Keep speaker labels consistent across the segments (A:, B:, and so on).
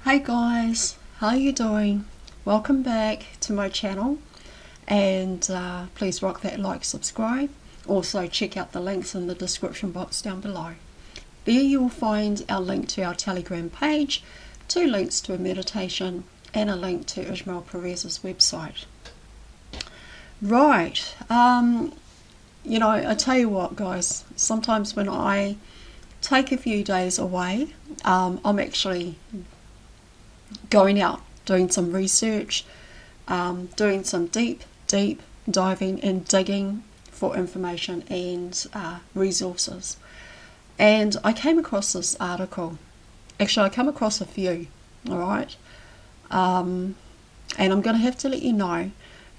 A: Hey guys, how are you doing? Welcome back to my channel, and please rock that like, subscribe. Also check out the links in the description box down below. There you will find our link to our Telegram page, 2 links to a meditation, and a link to Ismail Perez's website. Right, you know, I tell you what guys, sometimes when I take a few days away, I'm actually going out, doing some research, doing some deep diving and digging for information and resources. And I came across this article. Actually, I come across a few, alright? And I'm going to have to let you know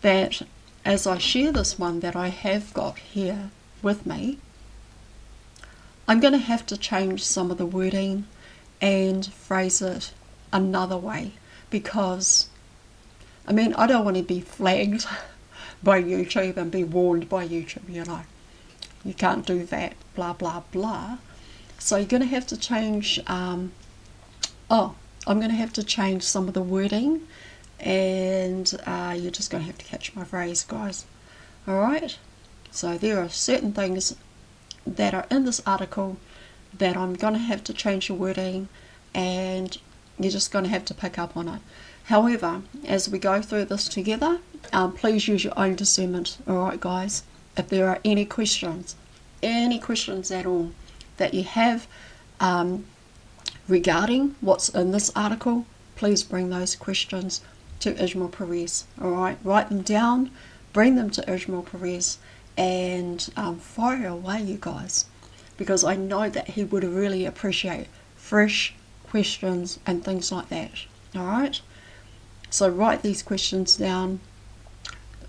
A: that as I share this one that I have got here with me, I'm going to have to change some of the wording and phrase it another way, because I mean, I don't want to be flagged by YouTube and be warned by YouTube, you know, you can't do that, blah blah blah. So you're going to have to change I'm going to have to change some of the wording, and you're just going to have to catch my phrase, guys. Alright, so there are certain things that are in this article that I'm going to have to change the wording, and you're just going to have to pick up on it. However, as we go through this together, please use your own discernment. Alright guys, if there are any questions at all that you have regarding what's in this article, please bring those questions to Ismail Perez. Alright, write them down, bring them to Ismail Perez, and fire away, you guys, because I know that he would really appreciate fresh questions and things like that. Alright, so write these questions down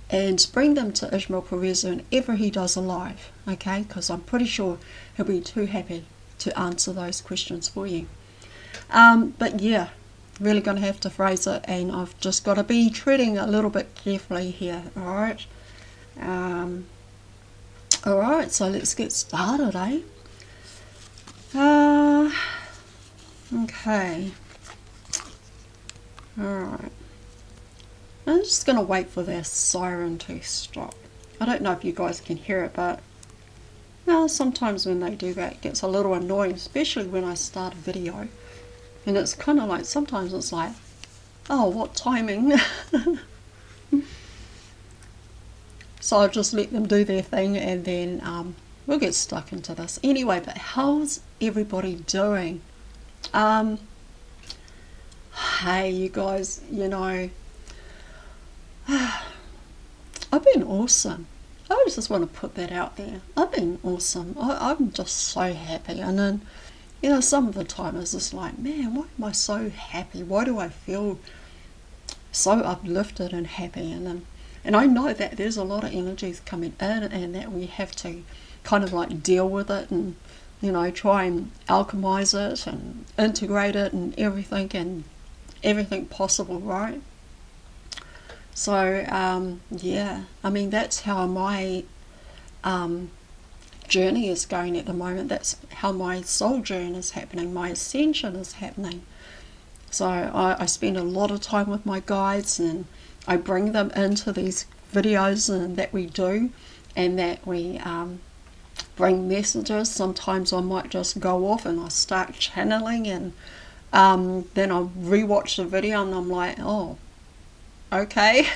A: and bring them to Ismail Perez whenever he does a live, okay, because I'm pretty sure he'll be too happy to answer those questions for you. But yeah, really going to have to phrase it, and I've just got to be treading a little bit carefully here. Alright, alright, so let's get started, eh? Okay. Alright. I'm just going to wait for this siren to stop. I don't know if you guys can hear it, but sometimes when they do that it gets a little annoying, especially when I start a video. And it's kind of like, sometimes it's like, oh, what timing? So I'll just let them do their thing, and then we'll get stuck into this. Anyway, but how's everybody doing? Hey you guys, you know, I've been awesome. I just want to put that out there. I've been awesome. I'm just so happy. And then, you know, some of the time it's just like, man, why am I so happy? Why do I feel so uplifted and happy? And I know that there's a lot of energies coming in, and that we have to kind of like deal with it, and you know, try and alchemize it and integrate it and everything possible, right? So yeah, I mean, that's how my journey is going at the moment. That's how my soul journey is happening, my ascension is happening. So I spend a lot of time with my guides, and I bring them into these videos and that we do, and that we bring messages. Sometimes I might just go off and I start channeling, and then I'll rewatch the video and I'm like, oh, okay.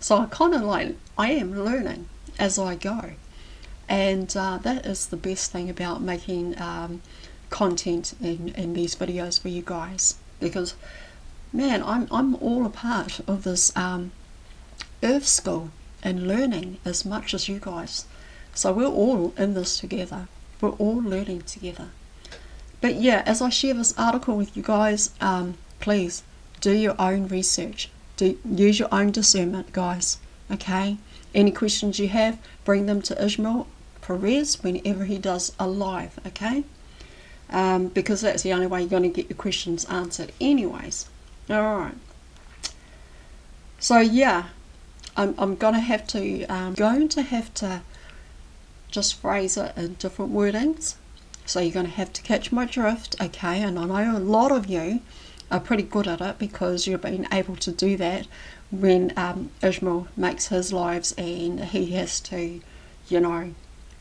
A: So I kind of like, I am learning as I go, and that is the best thing about making content in these videos for you guys, because man, I'm all a part of this earth school and learning as much as you guys. So we're all in this together, we're all learning together. But yeah, as I share this article with you guys, please do your own research, use your own discernment, guys, okay? Any questions you have, bring them to Ismail Perez whenever he does a live, okay? Because that's the only way you're going to get your questions answered anyways. Alright, so yeah, I'm going to have to just phrase it in different wordings, so you're going to have to catch my drift, okay? And I know a lot of you are pretty good at it, because you've been able to do that when Ishmael makes his lives and he has to,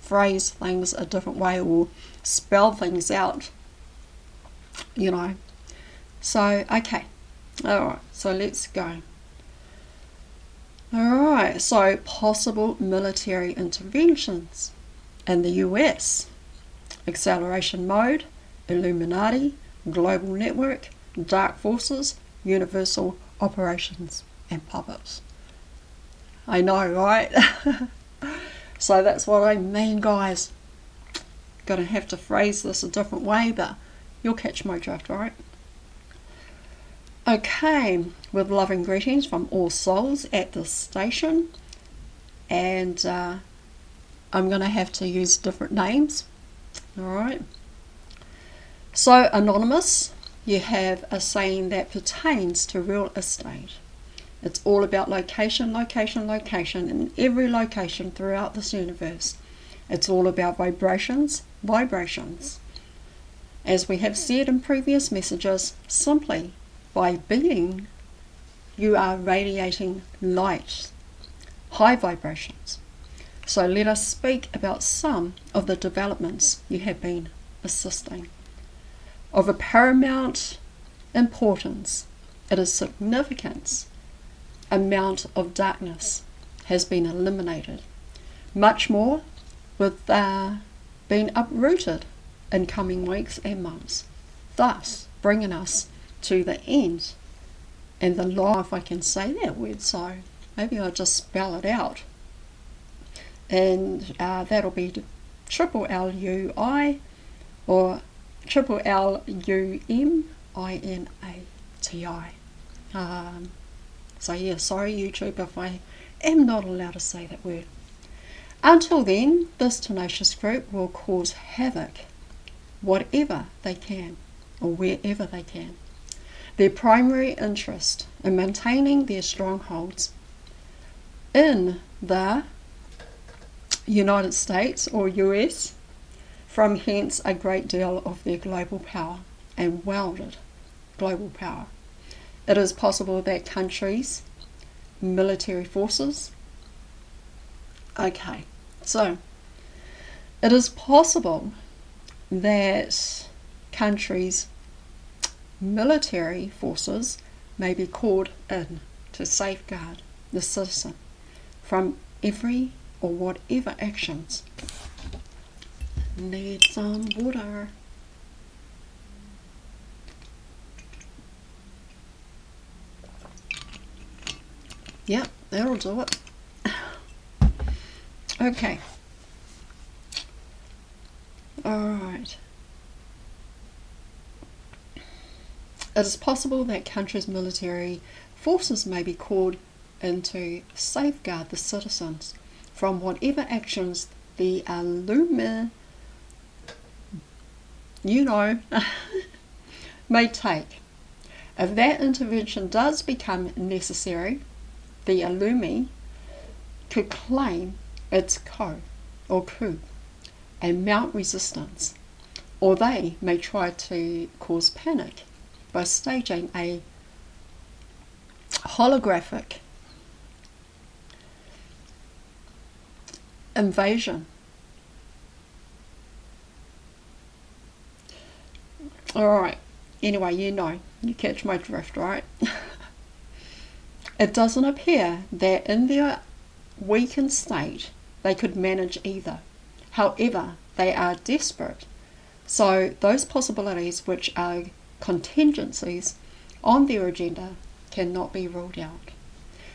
A: phrase things a different way or spell things out, So, okay. Alright, so let's go. Alright, so possible military interventions in the US. Acceleration mode, Illuminati, global network, dark forces, universal operations, and puppets. I know, right? So that's what I mean, guys. Gonna have to phrase this a different way, but you'll catch my drift, right? Okay, with loving greetings from all souls at this station, and I'm gonna have to use different names. Alright. So, anonymous, you have a saying that pertains to real estate. It's all about location, location, location, in every location throughout this universe. It's all about vibrations, vibrations. As we have said in previous messages, simply by being, you are radiating light, high vibrations. So let us speak about some of the developments you have been assisting. Of a paramount importance, it is significance. Amount of darkness has been eliminated. Much more with being uprooted in coming weeks and months, thus bringing us to the end and the law, if I can say that word, so maybe I'll just spell it out. And that'll be triple LUI or triple LUMINATI. So yeah, sorry YouTube if I am not allowed to say that word. Until then, this tenacious group will cause havoc whatever they can or wherever they can. Their primary interest in maintaining their strongholds in the United States or US, from hence a great deal of their global power and welded global power. It is possible that countries, military forces, okay, so it is possible that countries' military forces may be called in to safeguard the citizen from every or whatever actions. Need some water. Yep, that'll do it. Okay. Alright. It is possible that countries' military forces may be called in to safeguard the citizens from whatever actions the may take. If that intervention does become necessary, the Illumi could claim its coup and mount resistance, or they may try to cause panic by staging a holographic invasion. Alright, anyway, you catch my drift, right? It doesn't appear that in their weakened state they could manage either. However, they are desperate. So those possibilities which are contingencies on their agenda cannot be ruled out.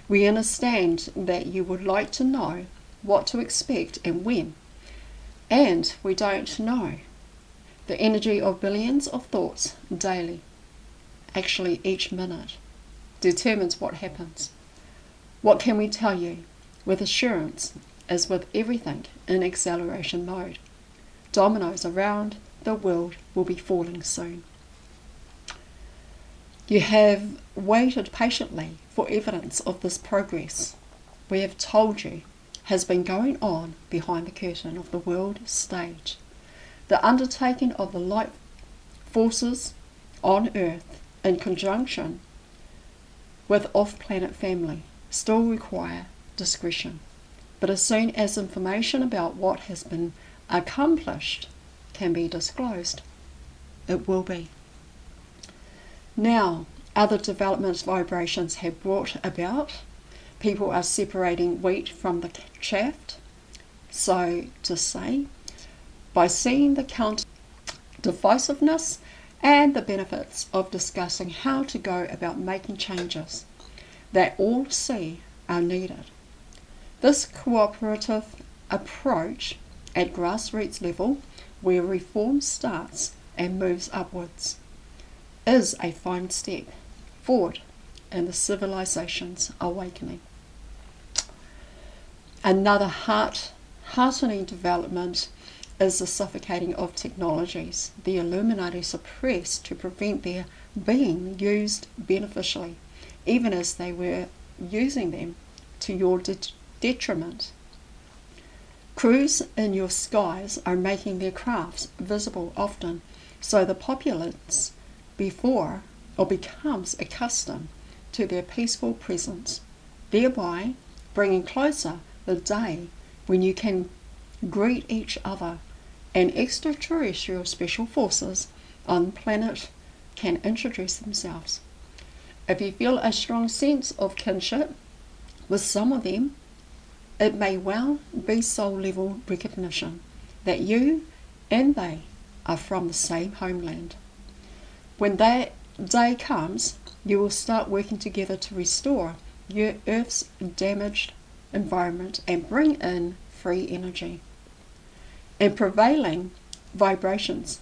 A: We understand that you would like to know what to expect and when, and we don't know. The energy of billions of thoughts daily, actually each minute, determines what happens. What can we tell you with assurance, as with everything in acceleration mode? Dominoes around the world will be falling soon. You have waited patiently for evidence of this progress. We have told you has been going on behind the curtain of the world stage. The undertaking of the light forces on earth in conjunction with off-planet family still require discretion. But as soon as information about what has been accomplished can be disclosed, it will be. Now, other developments vibrations have brought about. People are separating wheat from the chaff, so to say, by seeing the counter divisiveness and the benefits of discussing how to go about making changes that all see are needed. This cooperative approach at grassroots level, where reform starts and moves upwards, is a fine step forward in the civilization's awakening. Another heartening development is the suffocating of technologies the Illuminati suppress to prevent their being used beneficially, even as they were using them to your detriment. Crews in your skies are making their crafts visible often, so the populace becomes accustomed to their peaceful presence, thereby bringing closer the day when you can greet each other and extraterrestrial special forces on the planet can introduce themselves. If you feel a strong sense of kinship with some of them, it may well be soul-level recognition that you and they are from the same homeland. When that day comes, you will start working together to restore your Earth's damaged environment and bring in free energy. And prevailing vibrations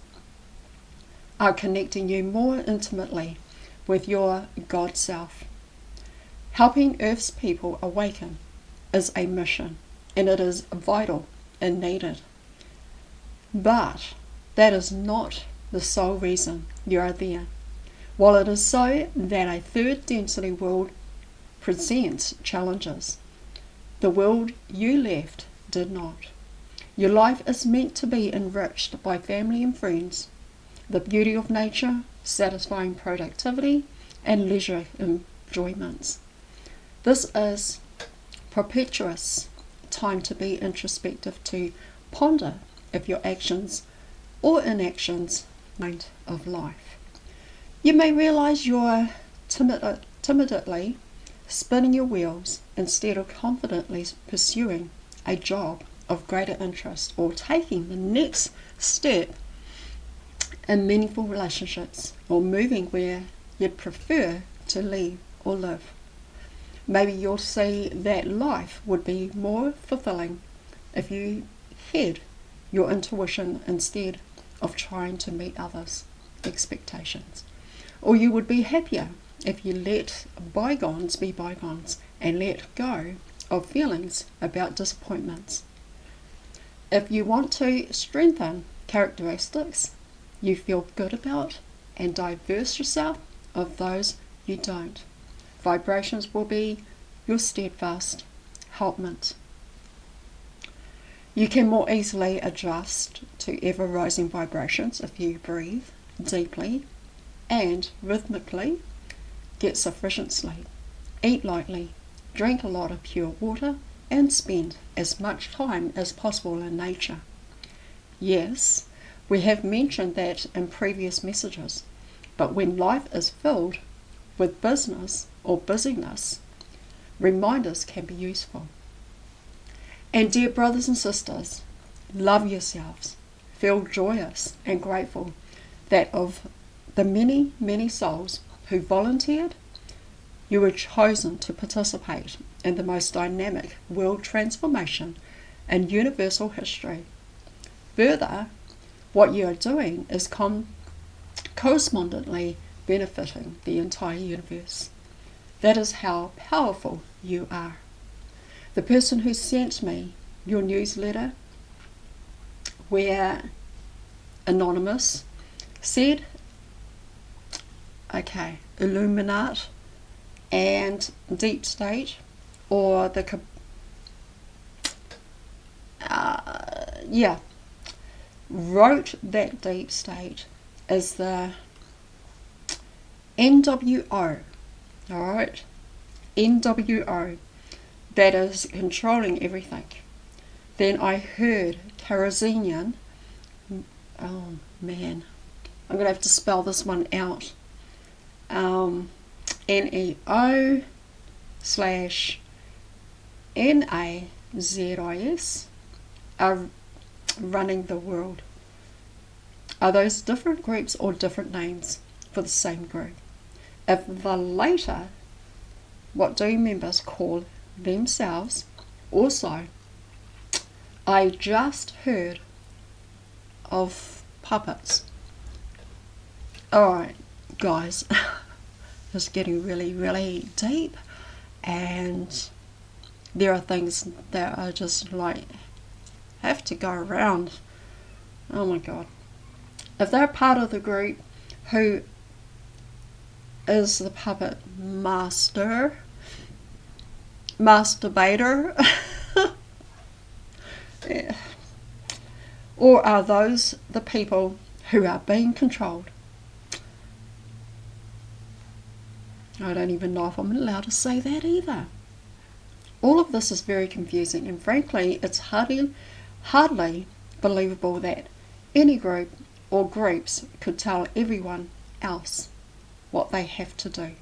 A: are connecting you more intimately with your God self. Helping Earth's people awaken is a mission, and it is vital and needed. But that is not the sole reason you are there. While it is so that a third density world presents challenges, the world you left did not. Your life is meant to be enriched by family and friends, the beauty of nature, satisfying productivity, and leisure enjoyments. This is propitious time to be introspective, to ponder if your actions or inactions mind of life. You may realize you're timidly spinning your wheels instead of confidently pursuing a job of greater interest or taking the next step in meaningful relationships or moving where you'd prefer to leave or live. Maybe you'll see that life would be more fulfilling if you heed your intuition instead of trying to meet others' expectations. Or you would be happier if you let bygones be bygones and let go of feelings about disappointments. If you want to strengthen characteristics you feel good about and diverse yourself of those you don't, vibrations will be your steadfast helpmate. You can more easily adjust to ever-rising vibrations if you breathe deeply and rhythmically, get sufficient sleep, eat lightly, drink a lot of pure water, and spend as much time as possible in nature. Yes, we have mentioned that in previous messages, but when life is filled with business or busyness, reminders can be useful. And dear brothers and sisters, love yourselves. Feel joyous and grateful that of the many, many souls who volunteered, you were chosen to participate in the most dynamic world transformation in universal history. Further, what you are doing is correspondently benefiting the entire universe. That is how powerful you are. The person who sent me your newsletter, where anonymous, said, okay, Illuminati and Deep State, or the wrote that Deep State is the NWO, alright, NWO, that is controlling everything. Then I heard Karazinian, oh man, I'm going to have to spell this one out, NEO/NAZIS are running the world. Are those different groups or different names for the same group? If the later, what do members call themselves? Also, I just heard of puppets. Alright, guys, it's getting really, really deep, and there are things that are just like have to go around. Oh my god. If they're part of the group, who is the puppet master? Masturbator? Yeah. Or are those the people who are being controlled? I don't even know if I'm allowed to say that either. All of this is very confusing, and frankly, it's hardly believable that any group or groups could tell everyone else what they have to do.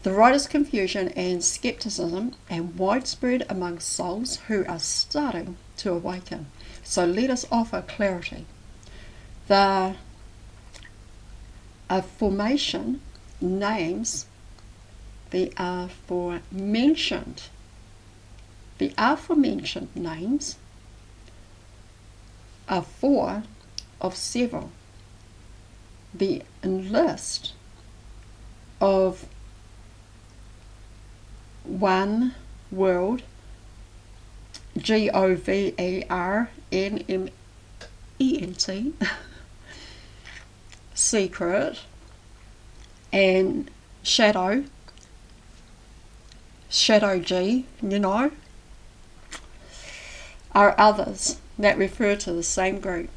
A: The writer's confusion and skepticism are widespread among souls who are starting to awaken. So let us offer clarity. The formation names, the aforementioned names are four of several. The list of one world, GOVERNMENT, secret, and shadow G, are others that refer to the same group.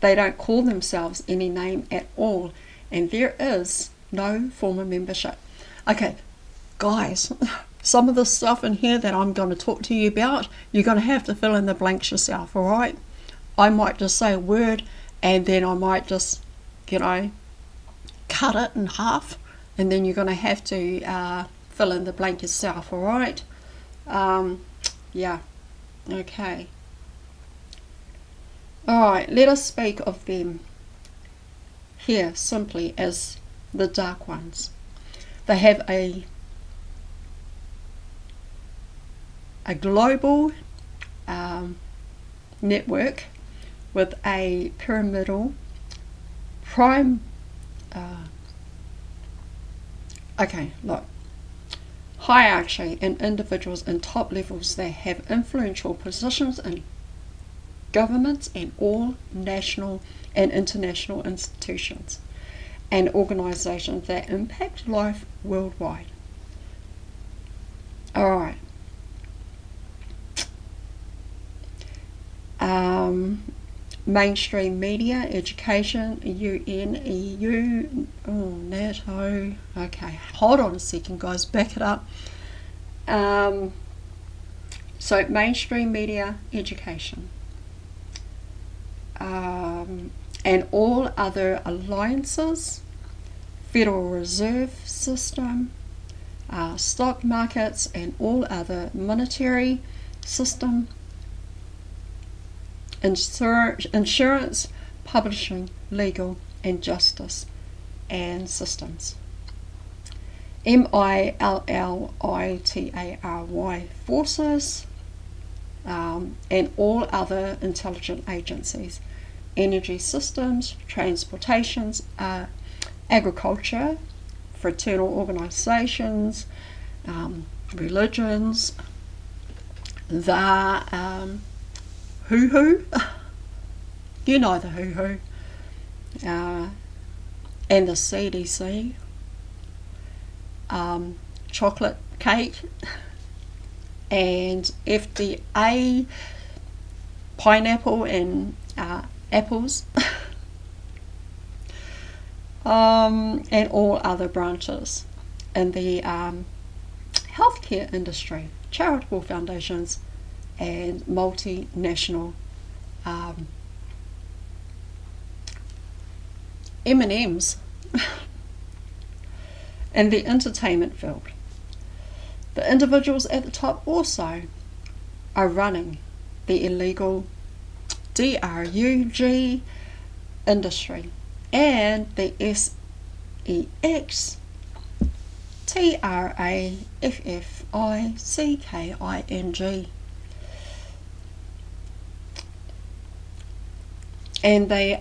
A: They don't call themselves any name at all, and there is no form of membership. Okay, guys, some of the stuff in here that I'm going to talk to you about, you're going to have to fill in the blanks yourself, alright? I might just say a word, and then I might just, cut it in half, and then you're going to have to fill in the blank yourself, alright? Yeah, okay. Alright, let us speak of them here simply as the dark ones. They have a global network with a pyramidal hierarchy and individuals in top levels that have influential positions in governments and all national and international institutions and organizations that impact life worldwide. Alright. Mainstream media, education, UN, EU, NATO. Okay, hold on a second, guys, back it up. So mainstream media, education, and all other alliances, Federal Reserve System, stock markets, and all other monetary system, insurance, publishing, legal, and justice, and systems. MILLITARY forces, and all other intelligent agencies, energy systems, transportations, agriculture, fraternal organizations, religions, the hoo-hoo, the hoo-hoo, and the CDC, chocolate cake, and FDA, pineapple and apples. and all other branches in the healthcare industry, charitable foundations, and multinational M&Ms in the entertainment field. The individuals at the top also are running the illegal drug industry and the sex trafficking and the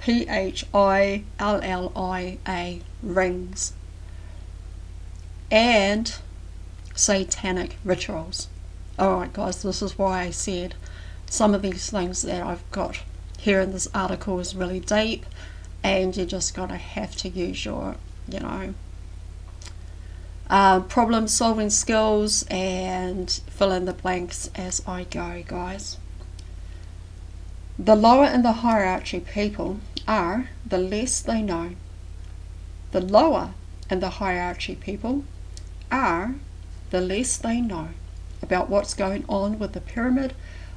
A: pedophilia rings and satanic rituals. Alright guys, this is why I said some of these things that I've got here in this article is really deep, and you're just going to have to use your, problem solving skills and fill in the blanks as I go, guys. The lower in the hierarchy people are, the less they know. The lower in the hierarchy people are, the less they know about what's going on with the pyramid,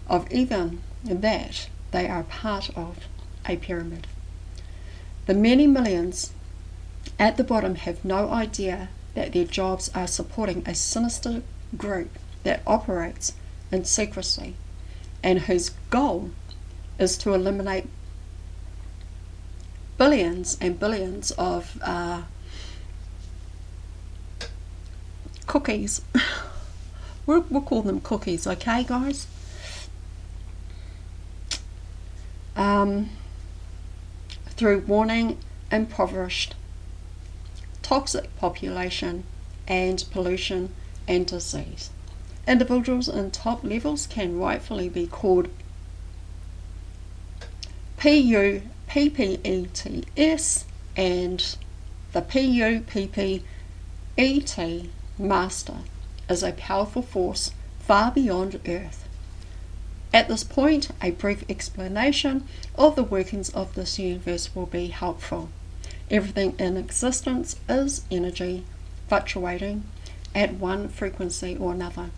A: of even that they are part of a pyramid. The many millions at the bottom have no idea that their jobs are supporting a sinister group that operates in secrecy and whose goal is to eliminate billions and billions of cookies. We'll call them cookies, okay guys? Through warning impoverished, toxic population and pollution and disease. Individuals in top levels can rightfully be called PUPPETs, and the PUPPET master is a powerful force far beyond Earth. At this point, a brief explanation of the workings of this universe will be helpful. Everything in existence is energy, fluctuating at one frequency or another.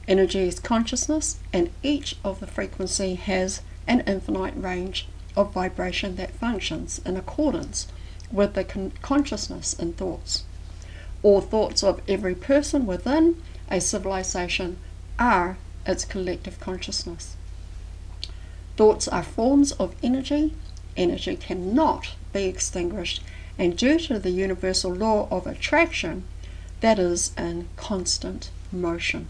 A: Energy is consciousness, and each of the frequency has an infinite range of vibration that functions in accordance with the consciousness and thoughts. All thoughts of every person within a civilization are its collective consciousness. Thoughts are forms of energy. Energy cannot be extinguished, and due to the universal law of attraction, that is in constant motion.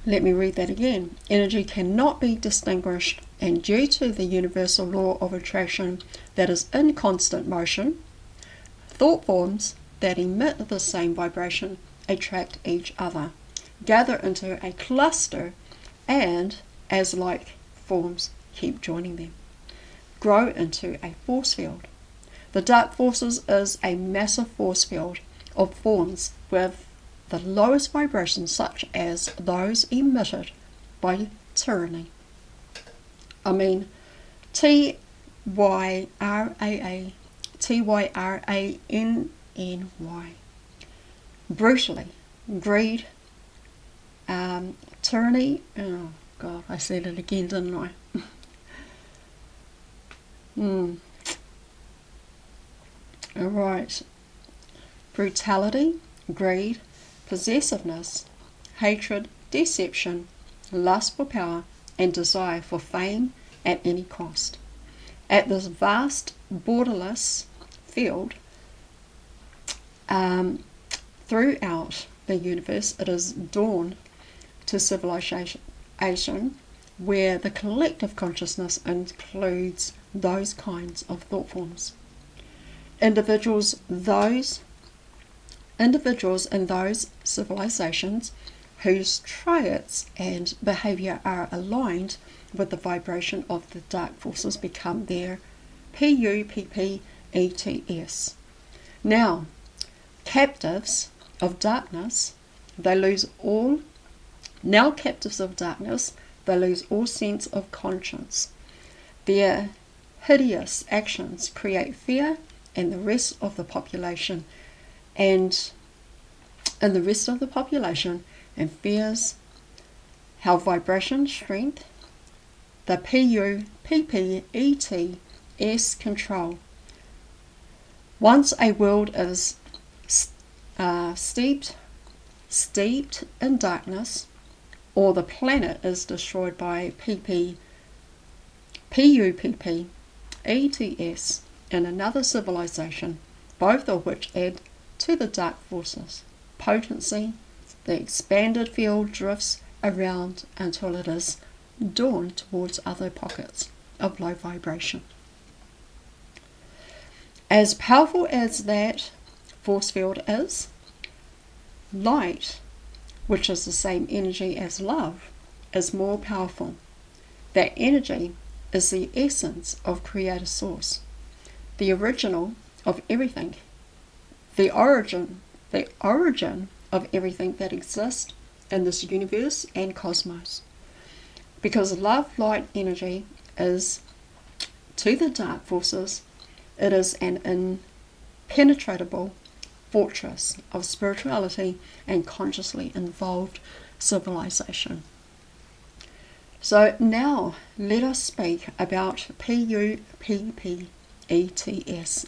A: Let me read that again. Energy cannot be distinguished, and due to the universal law of attraction that is in constant motion, thought forms that emit the same vibration attract each other, gather into a cluster, and as like forms keep joining them, grow into a force field. The dark forces is a massive force field of forms with the lowest vibrations, such as those emitted by tyranny. I mean, TYRANNY. Brutally. Greed. Tyranny. Oh God, I said it again, didn't I? Alright. Brutality, greed, possessiveness, hatred, deception, lust for power, and desire for fame at any cost. At this vast, borderless field, throughout the universe, it is dawn to civilization, where the collective consciousness includes those kinds of thought forms. Individuals in those civilizations whose traits and behavior are aligned with the vibration of the dark forces become their PUPPETs. Now, captives of darkness, they lose all they lose all sense of conscience. Their hideous actions create fear in the rest of the population, and fears how vibration strength, the PUPPETS control. Once a world is steeped in darkness, or the planet is destroyed by PUPPETS in another civilization, both of which add to the dark forces potency, the expanded field drifts around until it is drawn towards other pockets of low vibration. As powerful as that force field is, light, which is the same energy as love, is more powerful. That energy is the essence of Creator Source, the original of everything, the origin of everything that exists in this universe and cosmos. Because love light energy is to the dark forces, it is an impenetrable fortress of spirituality and consciously involved civilization. So now let us speak about PUPPETS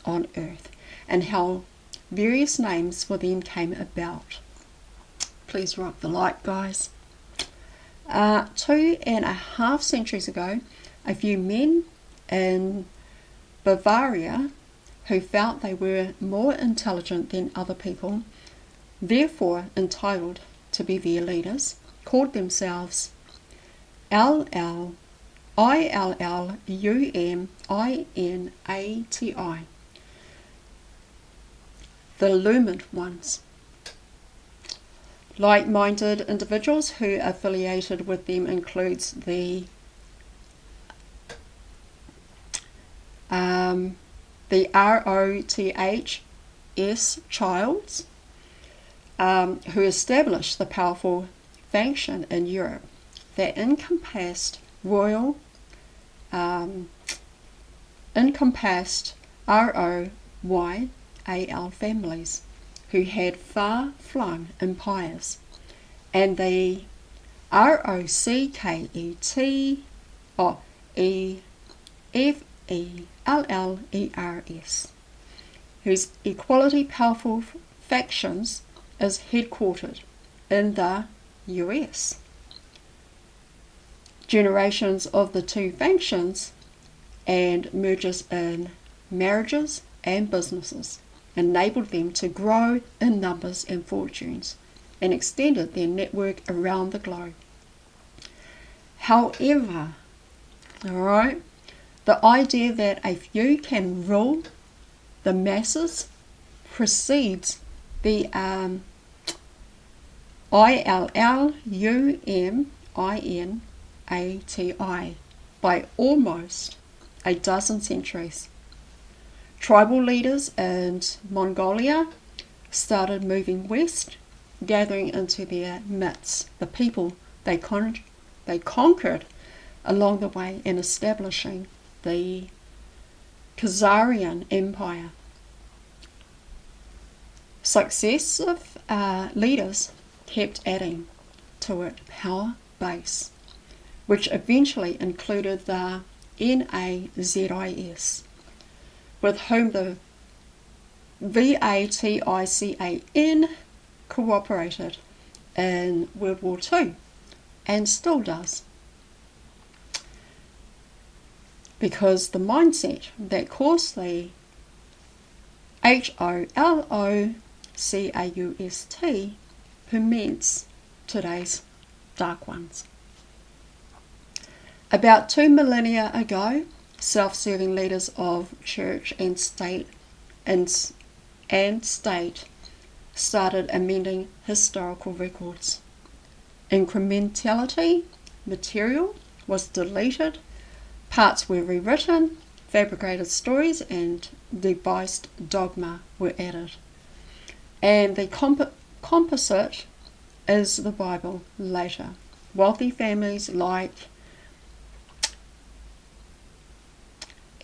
A: on Earth and how various names for them came about. Please rock the light, guys. 2.5 centuries ago, a few men in Bavaria who felt they were more intelligent than other people, therefore entitled to be their leaders, called themselves ILLUMINATI, the Illumined Ones. Like-minded individuals who affiliated with them includes the ROTHS Childs, who established the powerful faction in Europe that encompassed ROYAL families who had far-flung empires, and the ROCKETFELLERS, whose equally powerful factions is headquartered in the US. Generations of the two factions and mergers in marriages and businesses enabled them to grow in numbers and fortunes and extended their network around the globe. However, the idea that a few can rule the masses precedes the ILLUMINATI by almost a dozen centuries. Tribal leaders in Mongolia started moving west, gathering into their midst the people they conquered along the way and establishing the Khazarian Empire. Successive leaders kept adding to its power base, which eventually included the NAZIS, with whom the VATICAN cooperated in World War II and still does. Because the mindset that caused the HOLOCAUST permits today's dark ones. About 2 millennia ago, self-serving leaders of church and state started amending historical records. Incrementality material was deleted, parts were rewritten, fabricated stories and devised dogma were added. And the composite is the Bible later. Wealthy families like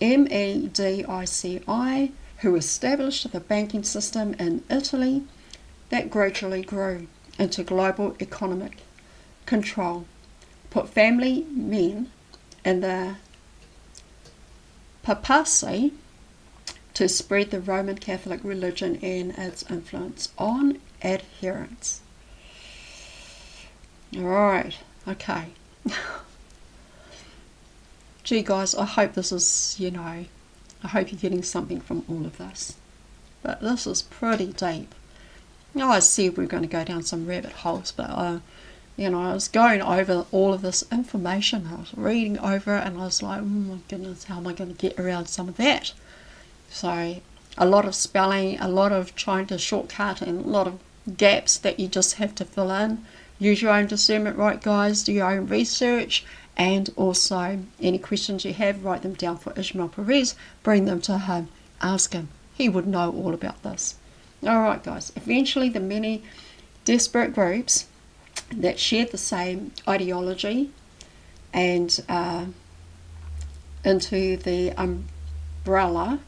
A: Medici, who established the banking system in Italy that gradually grew into global economic control, put family men in the papacy to spread the Roman Catholic religion and its influence on adherents. Alright, okay. Gee guys, I hope this is, I hope you're getting something from all of this. But this is pretty deep. I said we're going to go down some rabbit holes, but I was going over all of this information. I was reading over it and I was like, oh my goodness, how am I going to get around some of that? So a lot of spelling, a lot of trying to shortcut, and a lot of gaps that you just have to fill in. Use your own discernment, right guys? Do your own research, and also any questions you have, write them down for Ishmael Perez, bring them to him, ask him. He would know all about this. Alright guys, eventually the many disparate groups that shared the same ideology and into the umbrella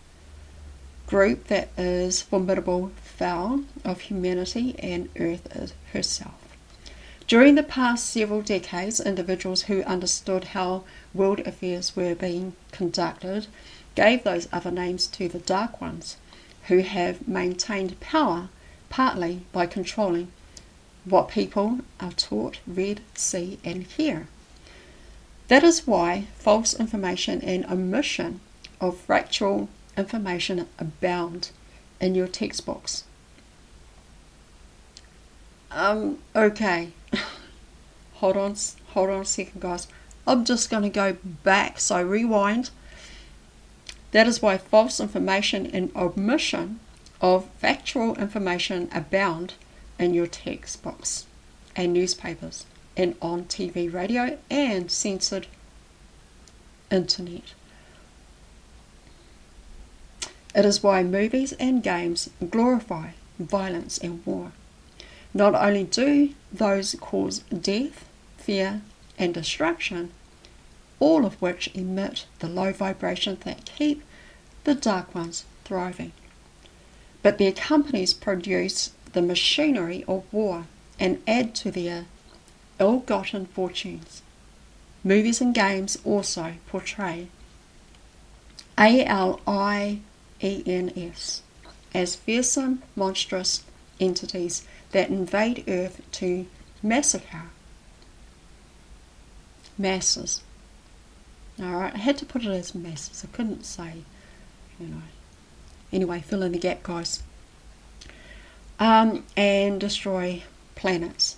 A: group that is formidable foe of humanity and Earth herself. During the past several decades, individuals who understood how world affairs were being conducted gave those other names to the Dark Ones, who have maintained power partly by controlling what people are taught, read, see, and hear. That is why false information and omission of factual information abound in your textbooks. Okay. Hold on a second, guys. I'm just going to go back. So rewind. That is why false information and omission of factual information abound in your textbooks and newspapers and on TV, radio, and censored internet. It is why movies and games glorify violence and war. Not only do those cause death, fear, and destruction, all of which emit the low vibrations that keep the Dark Ones thriving, but their companies produce the machinery of war and add to their ill-gotten fortunes. Movies and games also portray aliens as fearsome, monstrous entities that invade Earth to massacre masses. Alright, I had to put it as masses. I couldn't say, Anyway, fill in the gap, guys. And destroy planets.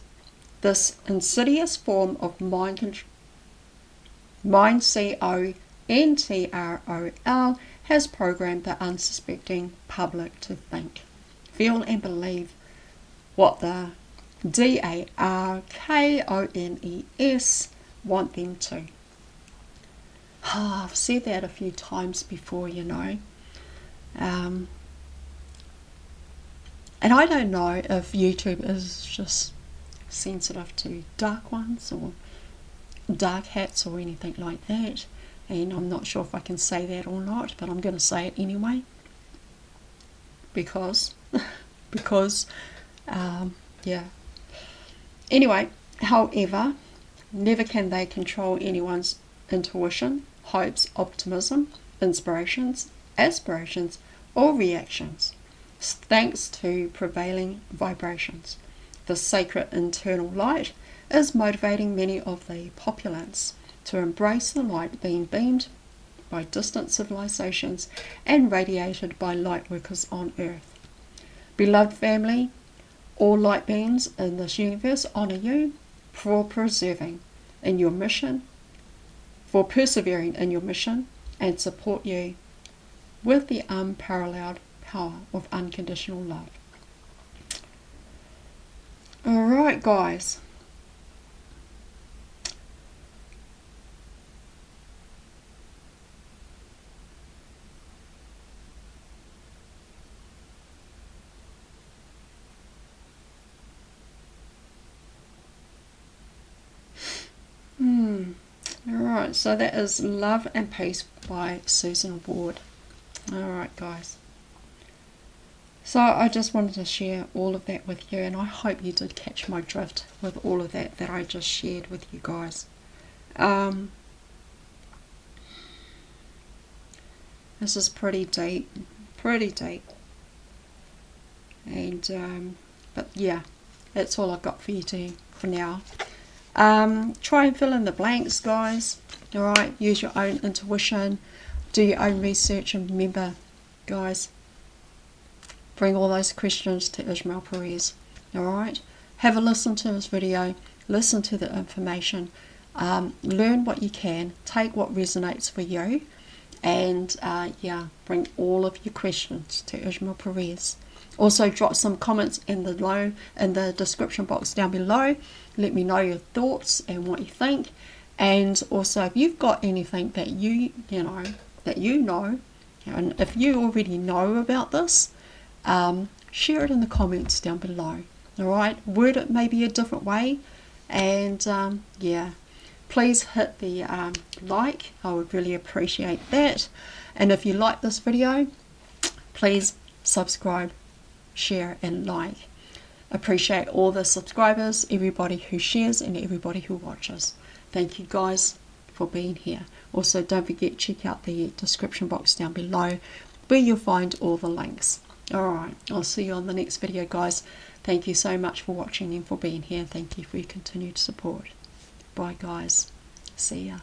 A: This insidious form of mind control has programmed the unsuspecting public to think, feel, and believe what the DARKONES want them to. I've said that a few times before, And I don't know if YouTube is just sensitive to dark ones or dark hats or anything like that. And I'm not sure if I can say that or not, but I'm going to say it anyway. Because, yeah. Anyway, however, never can they control anyone's intuition, hopes, optimism, inspirations, aspirations, or reactions, thanks to prevailing vibrations. The sacred internal light is motivating many of the populace to embrace the light being beamed by distant civilizations and radiated by light workers on Earth. Beloved family, all light beings in this universe honor you for persevering in your mission, and support you with the unparalleled power of unconditional love. Alright, guys. Alright, so that is love and peace by Susan Ward. Alright guys, so I just wanted to share all of that with you, and I hope you did catch my drift with all of that I just shared with you guys. This is pretty deep, and but yeah, that's all I've got for you for now. Try and fill in the blanks, guys. Alright, use your own intuition, do your own research, and remember, guys, bring all those questions to Ishmael Perez. Alright, have a listen to this video, listen to the information, learn what you can, take what resonates for you, and yeah, bring all of your questions to Ishmael Perez. Also, drop some comments in the description box down below. Let me know your thoughts and what you think. And also, if you've got anything that you know, and if you already know about this, share it in the comments down below. All right, word it maybe a different way, and yeah, please hit the like. I would really appreciate that. And if you like this video, please subscribe, share, and like. Appreciate all the subscribers, everybody who shares, and everybody who watches. Thank you guys for being here. Also, don't forget, check out the description box down below where you'll find all the links. Alright, I'll see you on the next video, guys. Thank you so much for watching and for being here. Thank you for your continued support. Bye guys. See ya.